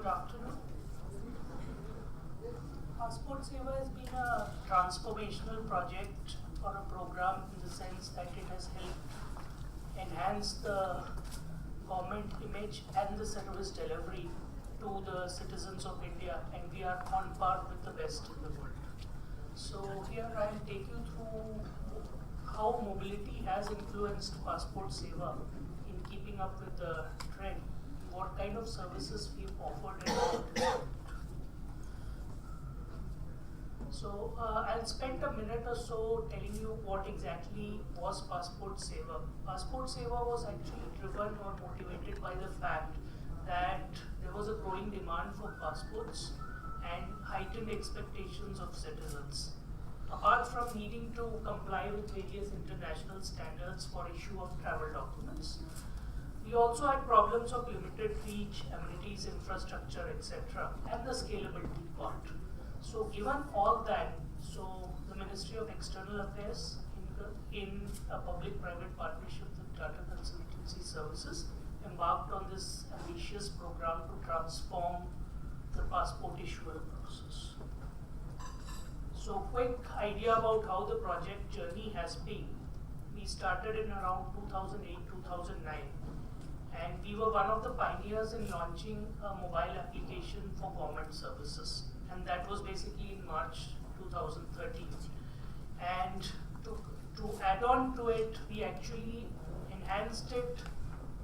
Good afternoon. Passport Seva has been a transformational project or a program in the sense that it has helped enhance the government image and the service delivery to the citizens of India, and we are on par with the best in the world. So here I will take you through how mobility has influenced Passport Seva in keeping up with the trend, what kind of services we've offered and how it is helped. So I'll spend a minute or so telling you what exactly was Passport Seva. Passport Seva was actually driven or motivated by the fact that there was a growing demand for passports and heightened expectations of citizens. Apart from needing to comply with various international standards for issue of travel documents, we also had problems of limited reach, amenities, infrastructure, etc., and the scalability part. So given all that, so the Ministry of External Affairs in a public-private partnership with Tata Consultancy Services embarked on this ambitious program to transform the passport issuer process. So quick idea about how the project journey has been. We started in around 2008-2009, and we were one of the pioneers in launching a mobile application for government services, and that was basically in March 2013. And to add on to it, we actually enhanced it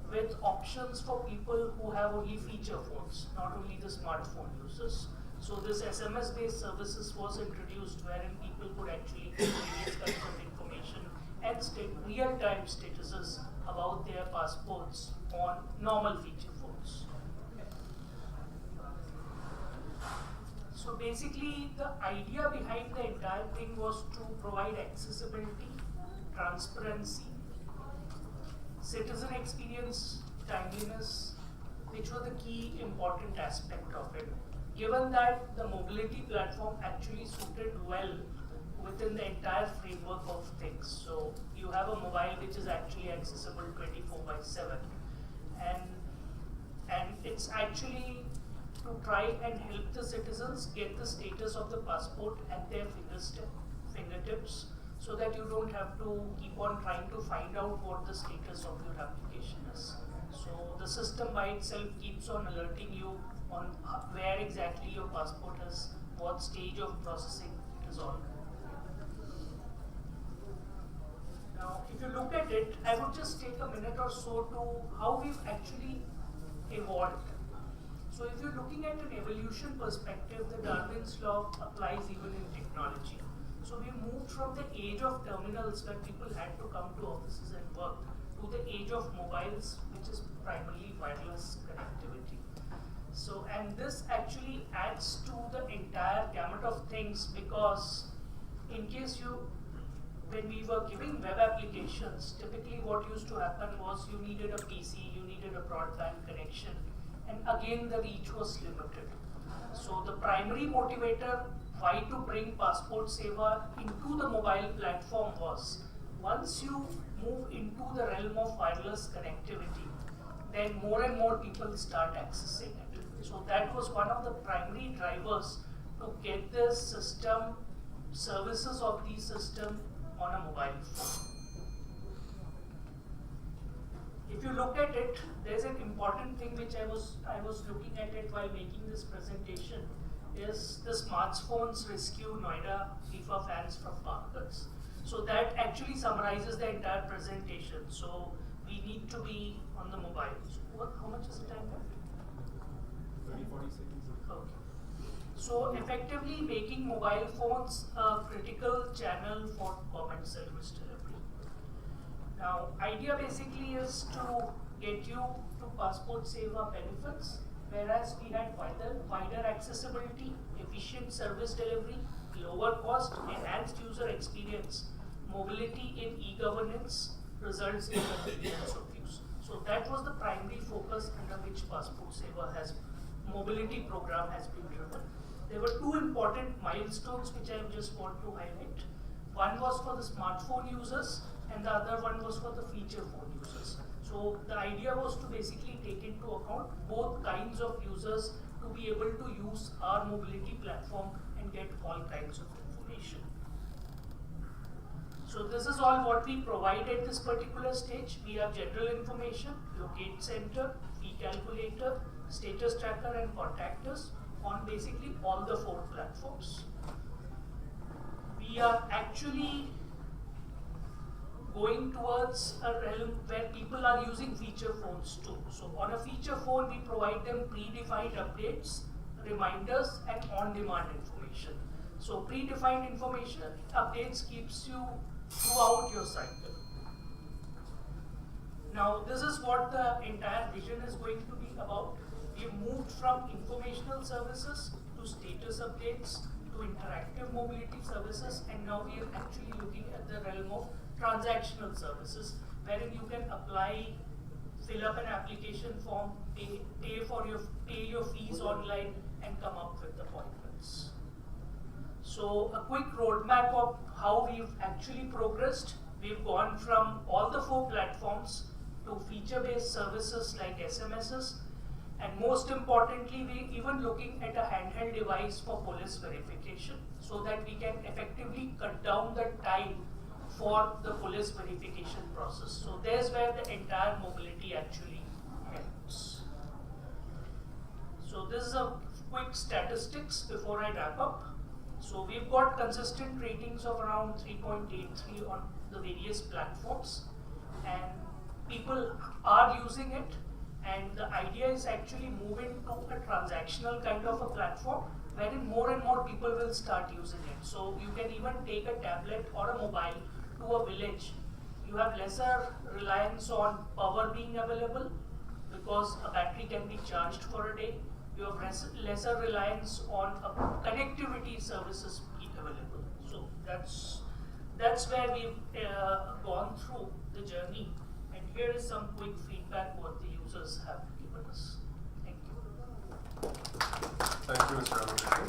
with options for people who have only feature phones, not only the smartphone users. So this SMS-based services was introduced wherein people could actually get various kinds of information and state real-time statuses about their passports on normal feature phones. So basically the idea behind the entire thing was to provide accessibility, transparency, citizen experience, timeliness, which were the key important aspect of it. Given that the mobility platform actually suited well within the entire framework of things. So you have a mobile which is actually accessible 24/7, and it's actually to try and help the citizens get the status of the passport at their fingertips, so that you don't have to keep on trying to find out what the status of your application is. So the system by itself keeps on alerting you on where exactly your passport is, what stage of processing it is on. Now, if you look at it, I would just take a minute or so to how we've actually evolved. So if you're looking at an evolution perspective, the Darwin's law applies even in technology. So we moved from the age of terminals where people had to come to offices and work to the age of mobiles, which is primarily wireless connectivity. So, and this actually adds to the entire gamut of things, because in case when we were giving web applications, typically what used to happen was you needed a PC, you needed a broadband connection, and again the reach was limited. So the primary motivator why to bring Passport Seva into the mobile platform was, once you move into the realm of wireless connectivity, then more and more people start accessing it. So that was one of the primary drivers to get this system, services of the system on a mobile phone. If you look at it, there's an important thing which I was looking at it while making this presentation, is the smartphones rescue Noida FIFA fans from parkers. So that actually summarizes the entire presentation. So we need to be on the mobile. So how much is the time left? 30-40 seconds. Okay. So effectively making mobile phones a critical channel for government service delivery. Now, idea basically is to get you to Passport Seva benefits, whereas we had wider accessibility, efficient service delivery, lower cost, enhanced user experience, mobility in e-governance results in convenience of use. So that was the primary focus under which Passport Seva mobility program has been driven. There were two important milestones which I just want to highlight. One was for the smartphone users and the other one was for the feature phone users. So the idea was to basically take into account both kinds of users to to be able to use our mobility platform and get all kinds of information. So this is all what we provide at this particular stage. We have general information, locate center, fee calculator, status tracker and contact us on basically all the 4 platforms. We are actually going towards a realm where people are using feature phones too. So on a feature phone, we provide them predefined updates, reminders and on-demand information. So predefined information updates keeps you throughout your cycle. Now this is what the entire vision is going to be about. We've moved from informational services to status updates to interactive mobility services, and now we are actually looking at the realm of transactional services, wherein you can apply, fill up an application form, pay your fees online and come up with appointments. So a quick roadmap of how we've actually progressed. We've gone from all the 4 platforms to feature-based services like SMSs, and most importantly, we're even looking at a handheld device for police verification so that we can effectively cut down the time for the police verification process. So there's where the entire mobility actually helps. So this is a quick statistics before I wrap up. So we've got consistent ratings of around 3.83 on the various platforms, and people are using it, and the idea is actually moving to a transactional kind of a platform wherein more and more people will start using it. So you can even take a tablet or a mobile to a village. You have lesser reliance on power being available because a battery can be charged for a day. You have lesser reliance on connectivity services being available. So that's where we've gone through the journey. And here is some quick feedback what the users have given us. Thank you. Thank you, Mr. Ramesh.